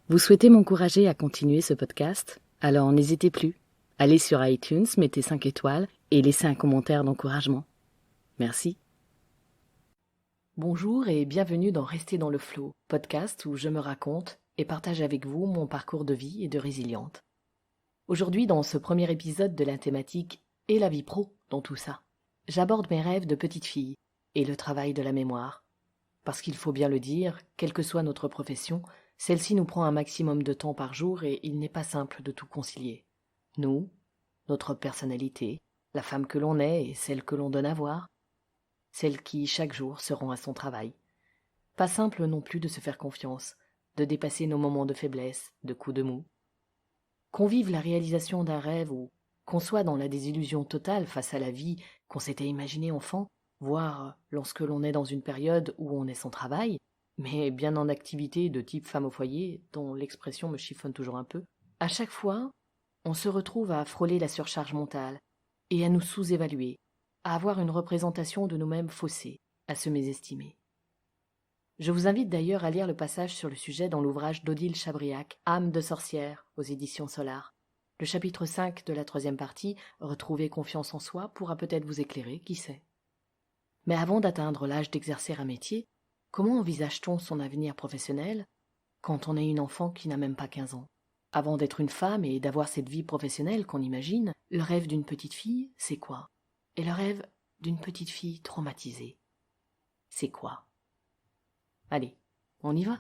Vous souhaitez m'encourager à continuer ce podcast? Alors n'hésitez plus. Allez sur iTunes, mettez 5 étoiles et laissez un commentaire d'encouragement. Merci. Bonjour et bienvenue dans Rester dans le flow, podcast où je me raconte et partage avec vous mon parcours de vie et de résiliente. Aujourd'hui, dans ce premier épisode de la thématique « Et la vie pro dans tout ça ?», j'aborde mes rêves de petite fille et le travail de la mémoire. Parce qu'il faut bien le dire, quelle que soit notre profession, celle-ci nous prend un maximum de temps par jour et il n'est pas simple de tout concilier. Nous, notre personnalité, la femme que l'on est et celle que l'on donne à voir, celle qui chaque jour se rend à son travail. Pas simple non plus de se faire confiance, de dépasser nos moments de faiblesse, de coups de mou. Qu'on vive la réalisation d'un rêve ou qu'on soit dans la désillusion totale face à la vie qu'on s'était imaginée enfant, voire lorsque l'on est dans une période où on est sans travail, mais bien en activité de type femme au foyer, dont l'expression me chiffonne toujours un peu, à chaque fois, on se retrouve à frôler la surcharge mentale et à nous sous-évaluer, à avoir une représentation de nous-mêmes faussée, à se mésestimer. Je vous invite d'ailleurs à lire le passage sur le sujet dans l'ouvrage d'Odile Chabriac, Âme de sorcière, aux éditions Solar. Le chapitre 5 de la 3e partie, Retrouver confiance en soi, pourra peut-être vous éclairer, qui sait. Mais avant d'atteindre l'âge d'exercer un métier, comment envisage-t-on son avenir professionnel quand on est une enfant qui n'a même pas 15 ans? Avant d'être une femme et d'avoir cette vie professionnelle qu'on imagine, le rêve d'une petite fille, c'est quoi? Et le rêve d'une petite fille traumatisée, c'est quoi? Allez, on y va.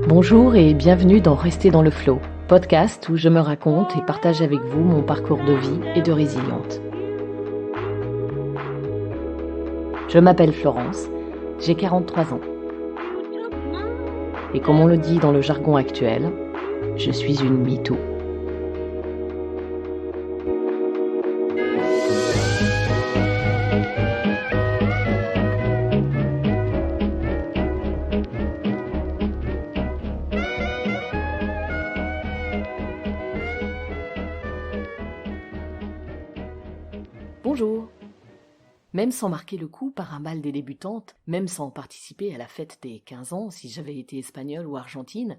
Bonjour et bienvenue dans Rester dans le flow, podcast où je me raconte et partage avec vous mon parcours de vie et de résiliente. Je m'appelle Florence, j'ai 43 ans. Et comme on le dit dans le jargon actuel, je suis une mytho. Bonjour. Même sans marquer le coup par un bal des débutantes, même sans participer à la fête des 15 ans si j'avais été espagnole ou argentine,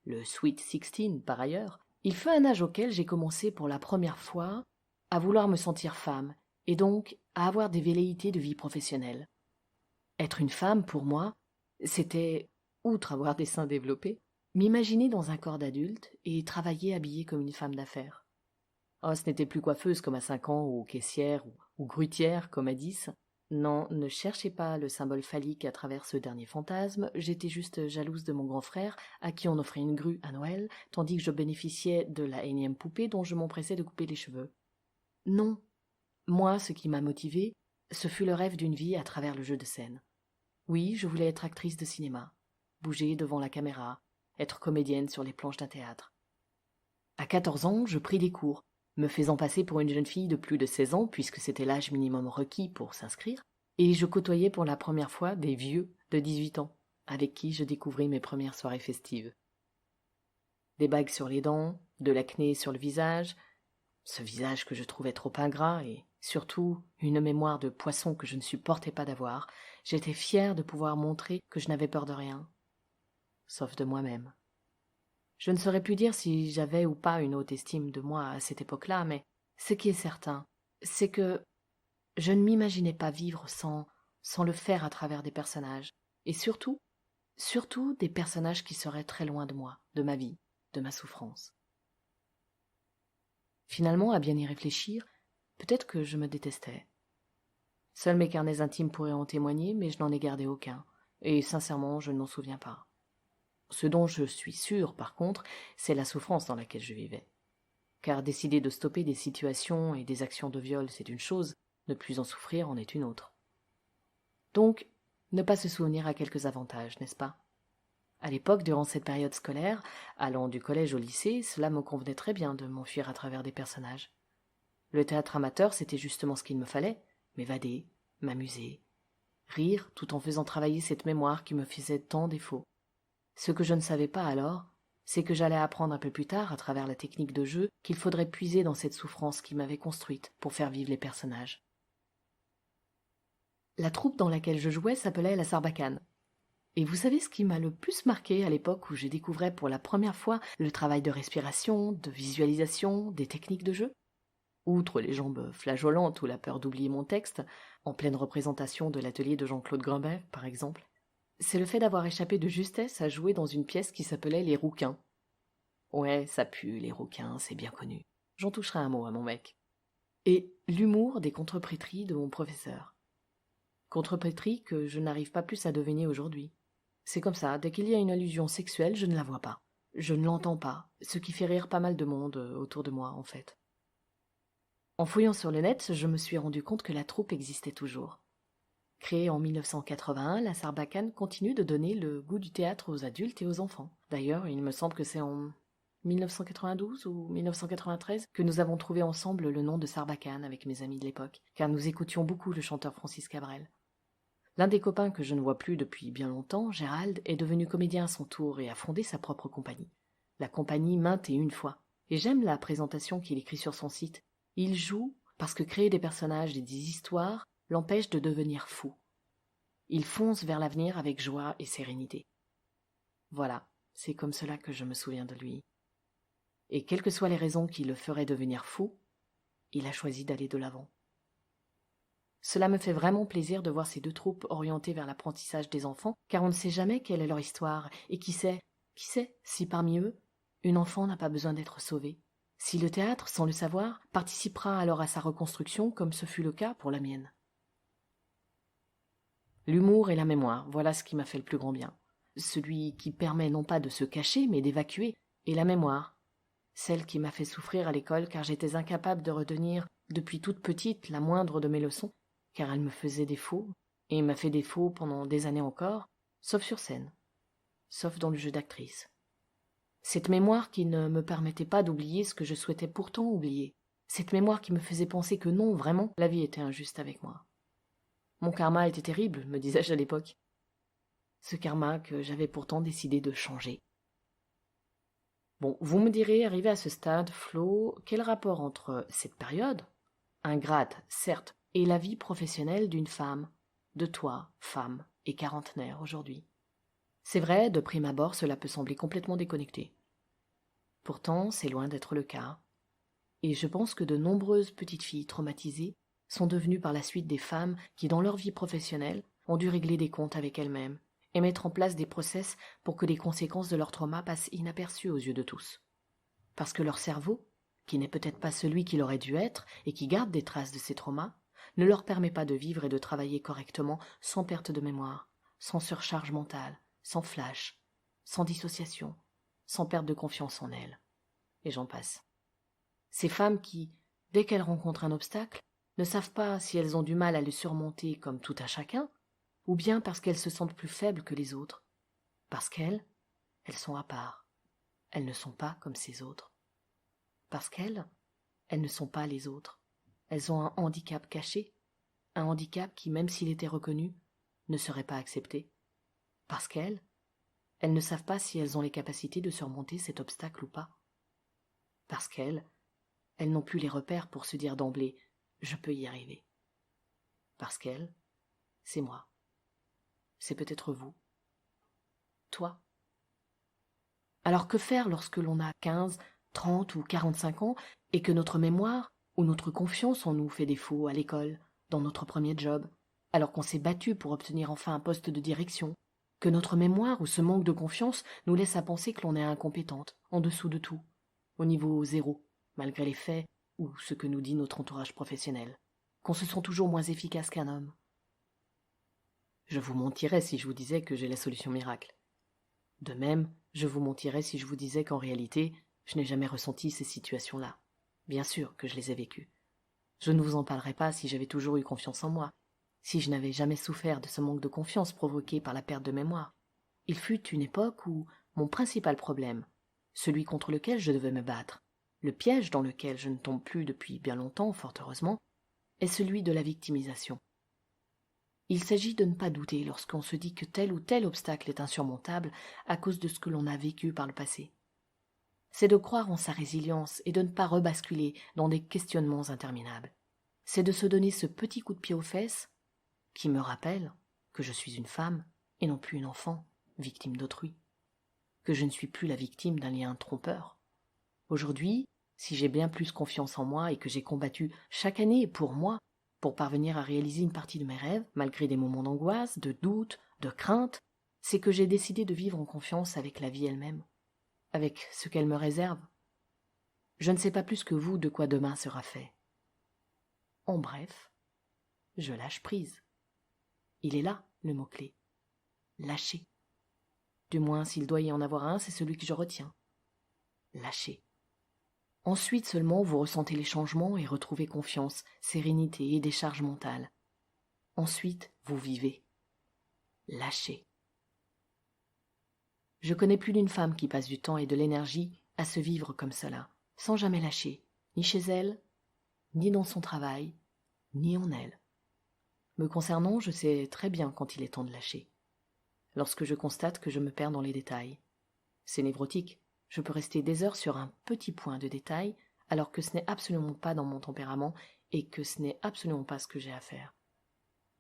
le Sweet 16 par ailleurs, il fut un âge auquel j'ai commencé pour la première fois à vouloir me sentir femme et donc à avoir des velléités de vie professionnelle. Être une femme, pour moi, c'était, outre avoir des seins développés, m'imaginer dans un corps d'adulte et travailler habillée comme une femme d'affaires. Oh, ce n'était plus coiffeuse comme à 5 ans, ou caissière, ou grutière comme à 10. Non, ne cherchez pas le symbole phallique à travers ce dernier fantasme, j'étais juste jalouse de mon grand frère, à qui on offrait une grue à Noël, tandis que je bénéficiais de la énième poupée dont je m'empressais de couper les cheveux. Non, moi, ce qui m'a motivée, ce fut le rêve d'une vie à travers le jeu de scène. Oui, je voulais être actrice de cinéma, bouger devant la caméra, être comédienne sur les planches d'un théâtre. À 14 ans, je pris des cours, me faisant passer pour une jeune fille de plus de 16 ans, puisque c'était l'âge minimum requis pour s'inscrire, et je côtoyais pour la première fois des vieux de 18 ans, avec qui je découvris mes premières soirées festives. Des bagues sur les dents, de l'acné sur le visage, ce visage que je trouvais trop ingrat, et surtout une mémoire de poisson que je ne supportais pas d'avoir, j'étais fière de pouvoir montrer que je n'avais peur de rien, sauf de moi-même. Je ne saurais plus dire si j'avais ou pas une haute estime de moi à cette époque-là, mais ce qui est certain, c'est que je ne m'imaginais pas vivre sans le faire à travers des personnages, et surtout des personnages qui seraient très loin de moi, de ma vie, de ma souffrance. Finalement, à bien y réfléchir, peut-être que je me détestais. Seuls mes carnets intimes pourraient en témoigner, mais je n'en ai gardé aucun, et sincèrement, je ne m'en souviens pas. Ce dont je suis sûre, par contre, c'est la souffrance dans laquelle je vivais. Car décider de stopper des situations et des actions de viol, c'est une chose, ne plus en souffrir en est une autre. Donc, ne pas se souvenir a quelques avantages, n'est-ce pas? À l'époque, durant cette période scolaire, allant du collège au lycée, cela me convenait très bien de m'enfuir à travers des personnages. Le théâtre amateur, c'était justement ce qu'il me fallait, m'évader, m'amuser, rire tout en faisant travailler cette mémoire qui me faisait tant défaut. Ce que je ne savais pas alors, c'est que j'allais apprendre un peu plus tard, à travers la technique de jeu, qu'il faudrait puiser dans cette souffrance qui m'avait construite pour faire vivre les personnages. La troupe dans laquelle je jouais s'appelait la Sarbacane. Et vous savez ce qui m'a le plus marqué à l'époque où j'ai découvert pour la première fois le travail de respiration, de visualisation, des techniques de jeu? Outre les jambes flageolantes ou la peur d'oublier mon texte, en pleine représentation de l'atelier de Jean-Claude Grimbert, par exemple, c'est le fait d'avoir échappé de justesse à jouer dans une pièce qui s'appelait Les Rouquins. Ouais, ça pue, les rouquins, c'est bien connu. J'en toucherai un mot à mon mec. Et l'humour des contrepétries de mon professeur. Contrepétries que je n'arrive pas plus à deviner aujourd'hui. C'est comme ça, dès qu'il y a une allusion sexuelle, je ne la vois pas. Je ne l'entends pas, ce qui fait rire pas mal de monde autour de moi, en fait. En fouillant sur le net, je me suis rendu compte que la troupe existait toujours. Créée en 1981, la Sarbacane continue de donner le goût du théâtre aux adultes et aux enfants. D'ailleurs, il me semble que c'est en 1992 ou 1993 que nous avons trouvé ensemble le nom de Sarbacane avec mes amis de l'époque, car nous écoutions beaucoup le chanteur Francis Cabrel. L'un des copains que je ne vois plus depuis bien longtemps, Gérald, est devenu comédien à son tour et a fondé sa propre compagnie. La compagnie maintes et une fois. Et j'aime la présentation qu'il écrit sur son site. Il joue parce que créer des personnages et des histoires l'empêche de devenir fou. Il fonce vers l'avenir avec joie et sérénité. Voilà, c'est comme cela que je me souviens de lui. Et quelles que soient les raisons qui le feraient devenir fou, il a choisi d'aller de l'avant. Cela me fait vraiment plaisir de voir ces deux troupes orientées vers l'apprentissage des enfants, car on ne sait jamais quelle est leur histoire, et qui sait si parmi eux, une enfant n'a pas besoin d'être sauvée. Si le théâtre, sans le savoir, participera alors à sa reconstruction, comme ce fut le cas pour la mienne. L'humour et la mémoire, voilà ce qui m'a fait le plus grand bien. Celui qui permet non pas de se cacher, mais d'évacuer, et la mémoire, celle qui m'a fait souffrir à l'école car j'étais incapable de retenir depuis toute petite la moindre de mes leçons, car elle me faisait défaut, et m'a fait défaut pendant des années encore, sauf sur scène, sauf dans le jeu d'actrice. Cette mémoire qui ne me permettait pas d'oublier ce que je souhaitais pourtant oublier, cette mémoire qui me faisait penser que non, vraiment, la vie était injuste avec moi. Mon karma était terrible, me disais-je à l'époque. Ce karma que j'avais pourtant décidé de changer. Bon, vous me direz, arrivé à ce stade, Flo, quel rapport entre cette période, ingrate, certes, et la vie professionnelle d'une femme, de toi, femme, et quarantenaire aujourd'hui? C'est vrai, de prime abord, cela peut sembler complètement déconnecté. Pourtant, c'est loin d'être le cas. Et je pense que de nombreuses petites filles traumatisées sont devenues par la suite des femmes qui, dans leur vie professionnelle, ont dû régler des comptes avec elles-mêmes et mettre en place des process pour que les conséquences de leur trauma passent inaperçues aux yeux de tous. Parce que leur cerveau, qui n'est peut-être pas celui qu'il aurait dû être et qui garde des traces de ces traumas, ne leur permet pas de vivre et de travailler correctement sans perte de mémoire, sans surcharge mentale, sans flash, sans dissociation, sans perte de confiance en elles. Et j'en passe. Ces femmes qui, dès qu'elles rencontrent un obstacle, ne savent pas si elles ont du mal à le surmonter comme tout un chacun, ou bien parce qu'elles se sentent plus faibles que les autres, parce qu'elles sont à part, elles ne sont pas comme ces autres. Parce qu'elles ne sont pas les autres, elles ont un handicap caché, un handicap qui, même s'il était reconnu, ne serait pas accepté. Parce qu'elles ne savent pas si elles ont les capacités de surmonter cet obstacle ou pas. Parce qu'elles n'ont plus les repères pour se dire d'emblée « je peux y arriver ». Parce qu'elles, c'est moi. C'est peut-être vous. Toi. Alors que faire lorsque l'on a 15, 30 ou 45 ans et que notre mémoire ou notre confiance en nous fait défaut à l'école, dans notre premier job, alors qu'on s'est battu pour obtenir enfin un poste de direction, que notre mémoire ou ce manque de confiance nous laisse à penser que l'on est incompétente, en dessous de tout, au niveau zéro, malgré les faits ou ce que nous dit notre entourage professionnel, qu'on se sent toujours moins efficace qu'un homme. Je vous mentirais si je vous disais que j'ai la solution miracle. De même, je vous mentirais si je vous disais qu'en réalité, je n'ai jamais ressenti ces situations-là. Bien sûr que je les ai vécues. Je ne vous en parlerai pas si j'avais toujours eu confiance en moi, si je n'avais jamais souffert de ce manque de confiance provoqué par la perte de mémoire. Il fut une époque où mon principal problème, celui contre lequel je devais me battre, le piège dans lequel je ne tombe plus depuis bien longtemps, fort heureusement, est celui de la victimisation. Il s'agit de ne pas douter lorsqu'on se dit que tel ou tel obstacle est insurmontable à cause de ce que l'on a vécu par le passé. C'est de croire en sa résilience et de ne pas rebasculer dans des questionnements interminables. C'est de se donner ce petit coup de pied aux fesses qui me rappelle que je suis une femme et non plus une enfant, victime d'autrui, que je ne suis plus la victime d'un lien trompeur. Aujourd'hui, si j'ai bien plus confiance en moi et que j'ai combattu chaque année pour moi, pour parvenir à réaliser une partie de mes rêves, malgré des moments d'angoisse, de doute, de crainte, c'est que j'ai décidé de vivre en confiance avec la vie elle-même, avec ce qu'elle me réserve. Je ne sais pas plus que vous de quoi demain sera fait. En bref, je lâche prise. Il est là, le mot-clé. Lâcher. Du moins, s'il doit y en avoir un, c'est celui que je retiens. Lâcher. Ensuite seulement, vous ressentez les changements et retrouvez confiance, sérénité et décharge mentale. Ensuite, vous vivez. Lâchez. Je connais plus d'une femme qui passe du temps et de l'énergie à se vivre comme cela, sans jamais lâcher, ni chez elle, ni dans son travail, ni en elle. Me concernant, je sais très bien quand il est temps de lâcher. Lorsque je constate que je me perds dans les détails. C'est névrotique. Je peux rester des heures sur un petit point de détail, alors que ce n'est absolument pas dans mon tempérament et que ce n'est absolument pas ce que j'ai à faire.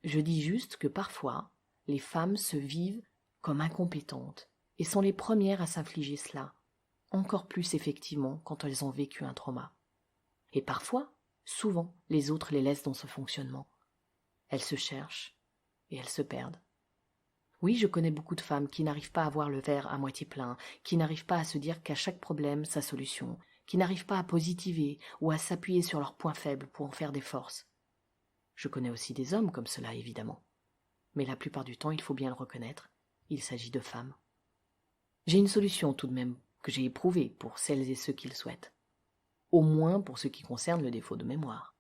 Je dis juste que parfois, les femmes se vivent comme incompétentes et sont les premières à s'infliger cela, encore plus effectivement quand elles ont vécu un trauma. Et parfois, souvent, les autres les laissent dans ce fonctionnement. Elles se cherchent et elles se perdent. Oui, je connais beaucoup de femmes qui n'arrivent pas à voir le verre à moitié plein, qui n'arrivent pas à se dire qu'à chaque problème, sa solution, qui n'arrivent pas à positiver ou à s'appuyer sur leurs points faibles pour en faire des forces. Je connais aussi des hommes comme cela, évidemment. Mais la plupart du temps, il faut bien le reconnaître, il s'agit de femmes. J'ai une solution tout de même que j'ai éprouvée pour celles et ceux qui le souhaitent. Au moins pour ce qui concerne le défaut de mémoire.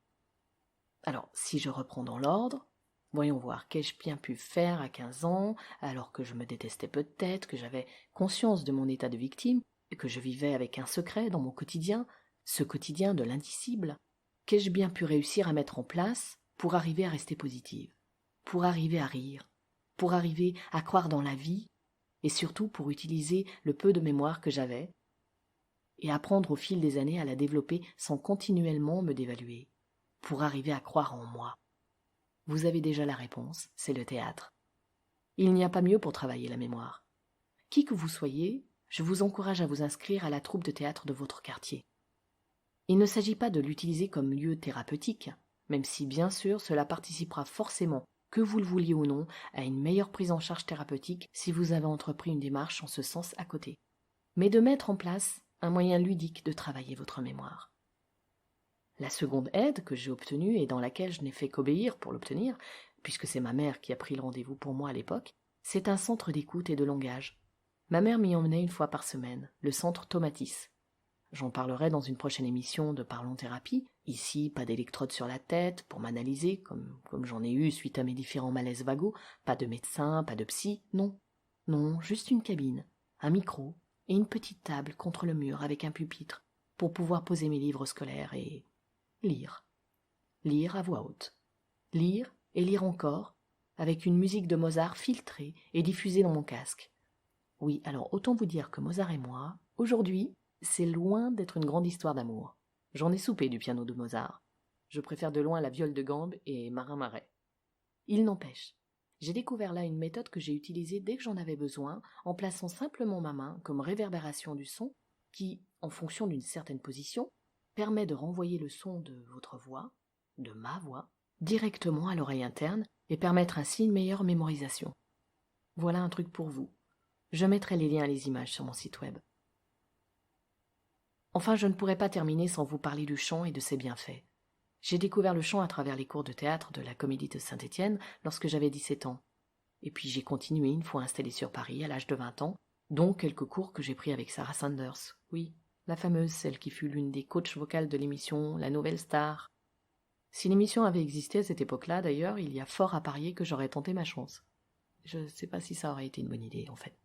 Alors, si je reprends dans l'ordre, voyons voir, qu'ai-je bien pu faire à 15 ans, alors que je me détestais peut-être, que j'avais conscience de mon état de victime, et que je vivais avec un secret dans mon quotidien, ce quotidien de l'indicible. Qu'ai-je bien pu réussir à mettre en place pour arriver à rester positive, pour arriver à rire, pour arriver à croire dans la vie, et surtout pour utiliser le peu de mémoire que j'avais, et apprendre au fil des années à la développer sans continuellement me dévaluer, pour arriver à croire en moi. Vous avez déjà la réponse, c'est le théâtre. Il n'y a pas mieux pour travailler la mémoire. Qui que vous soyez, je vous encourage à vous inscrire à la troupe de théâtre de votre quartier. Il ne s'agit pas de l'utiliser comme lieu thérapeutique, même si bien sûr cela participera forcément, que vous le vouliez ou non, à une meilleure prise en charge thérapeutique si vous avez entrepris une démarche en ce sens à côté. Mais de mettre en place un moyen ludique de travailler votre mémoire. La seconde aide que j'ai obtenue et dans laquelle je n'ai fait qu'obéir pour l'obtenir, puisque c'est ma mère qui a pris le rendez-vous pour moi à l'époque, c'est un centre d'écoute et de langage. Ma mère m'y emmenait une fois par semaine, le centre Tomatis. J'en parlerai dans une prochaine émission de Parlons Thérapie. Ici, pas d'électrode sur la tête pour m'analyser, comme j'en ai eu suite à mes différents malaises vagos, pas de médecin, pas de psy, non. Non, juste une cabine, un micro et une petite table contre le mur avec un pupitre pour pouvoir poser mes livres scolaires et lire. Lire à voix haute. Lire et lire encore, avec une musique de Mozart filtrée et diffusée dans mon casque. Oui, alors autant vous dire que Mozart et moi, aujourd'hui, c'est loin d'être une grande histoire d'amour. J'en ai soupé du piano de Mozart. Je préfère de loin la viole de gambe et Marin Marais. Il n'empêche, j'ai découvert là une méthode que j'ai utilisée dès que j'en avais besoin, en plaçant simplement ma main comme réverbération du son, qui, en fonction d'une certaine position, permet de renvoyer le son de votre voix, de ma voix, directement à l'oreille interne et permettre ainsi une meilleure mémorisation. Voilà un truc pour vous. Je mettrai les liens et les images sur mon site web. Enfin, je ne pourrais pas terminer sans vous parler du chant et de ses bienfaits. J'ai découvert le chant à travers les cours de théâtre de la Comédie de Saint-Étienne lorsque j'avais 17 ans. Et puis j'ai continué une fois installée sur Paris à l'âge de 20 ans, dont quelques cours que j'ai pris avec Sarah Sanders. Oui, la fameuse, celle qui fut l'une des coachs vocales de l'émission La Nouvelle Star. Si l'émission avait existé à cette époque-là, d'ailleurs, il y a fort à parier que j'aurais tenté ma chance. Je ne sais pas si ça aurait été une bonne idée, en fait.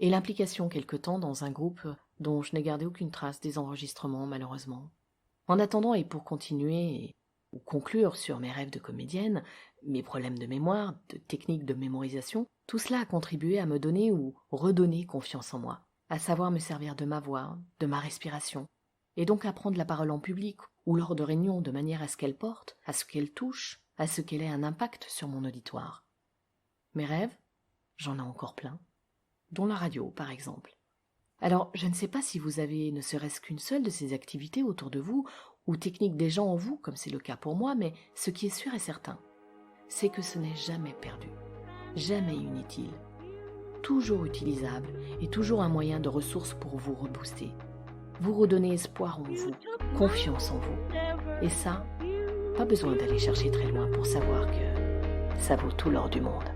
Et l'implication quelque temps dans un groupe dont je n'ai gardé aucune trace des enregistrements, malheureusement. En attendant, et pour continuer, ou conclure sur mes rêves de comédienne, mes problèmes de mémoire, de techniques de mémorisation, tout cela a contribué à me donner ou redonner confiance en moi, à savoir me servir de ma voix, de ma respiration, et donc à prendre la parole en public ou lors de réunions de manière à ce qu'elle porte, à ce qu'elle touche, à ce qu'elle ait un impact sur mon auditoire. Mes rêves, j'en ai encore plein, dont la radio par exemple. Alors, je ne sais pas si vous avez ne serait-ce qu'une seule de ces activités autour de vous, ou techniques déjà en vous, comme c'est le cas pour moi, mais ce qui est sûr et certain, c'est que ce n'est jamais perdu, jamais inutile, toujours utilisable et toujours un moyen de ressource pour vous rebooster, vous redonner espoir en vous, confiance en vous. Et ça, pas besoin d'aller chercher très loin pour savoir que ça vaut tout l'or du monde.